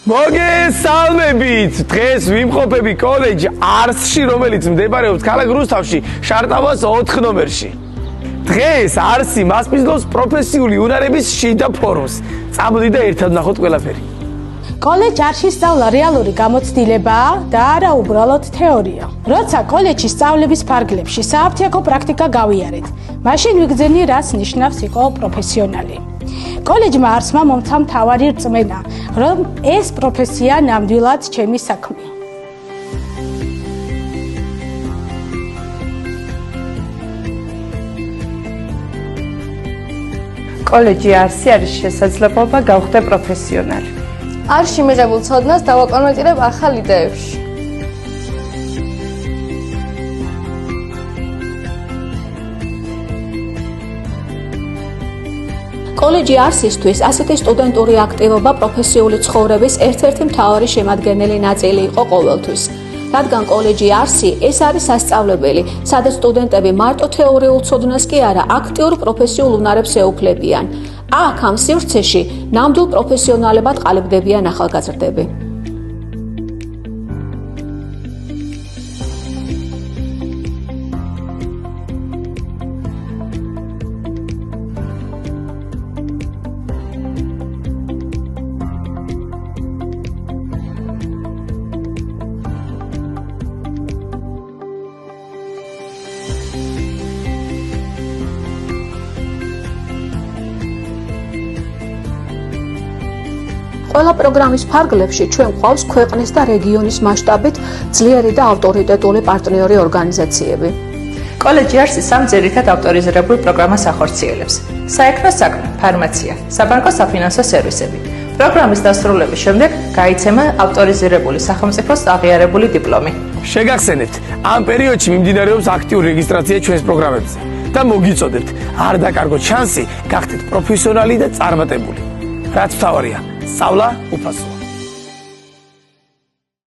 მოგესალმებით! დღეს ვიმყოფები კოლეჯ არსში, რომელიც მდებარეობს ქალაქ რუსთავში, შარტავას 4 ნომერში. დღეს არსი მასპინძლობს პროფესიული უნარების შიდა ფორუმს. წამოდი და ერთად ვნახოთ ყველაფერი. კოლეჯ არსში სწავლა რეალური გამოცდილებაა და არა უბრალოდ თეორია. როცა კოლეჯში სწავლების ფარგლებში სააფთიაქო პრაქტიკა გავიარეთ, მაშინ ვიგრძენი რას ნიშნავს იყო პროფესიონალი. კოლეჯმა არსმა მომცა მთავარი რწმენა, რომ ეს პროფესია ნამდვილად ჩემი საქმეა. კოლეჯი არსი არის შესაძლებლობა გავხდე პროფესიონალი. არსში მიღებულ ცოდნას დავაკონვერტირებ ახალ იდეებში. კოლეჯი არსისთვის ასეთი სტუდენტური აქტივობა პროფესიული ცხოვრების ერთ-ერთი მთავარი შემადგენელი ნაწილი იყო ყოველთვის. რადგან კოლეჯი არსი ეს არის სასწავლებელი, სადაც სტუდენტები მარტო თეორიულ ცოდნას კი არა, აქტიურ პროფესიულ უნარებს ეუფლებიან. აქ ამ სივრცეში ნამდვილ პროფესიონალებად ყალიბდებიან ახალგაზრდები. ყველა პროგრამის ფარგლებში ჩვენ გვყავს ქვეყნის და რეგიონის მასშტაბით ძლიერი და ავტორიტეტული პარტნიორი ორგანიზაციები. კოლეჯი არსი 3 ძირითად ავტორიზირებულ პროგრამას ახორციელებს. საექრო საქმე, ფარმაცია, საბანკო საფინანსო სერვისები. პროგრამის დასრულების შემდეგ გაიცემა ავტორიზირებული სახელმწიფოს აღიარებული დიპლომი. შეგახსენებთ, ამ პერიოდში მიმდინარეობს აქტიური რეგისტრაცია ჩვენს პროგრამებზე და მოგიწოდებთ, არ დაკარგოთ შანსი გახდეთ პროფესიონალი და წარმატებული. რაც მთავარია, სწავლა უფასოა.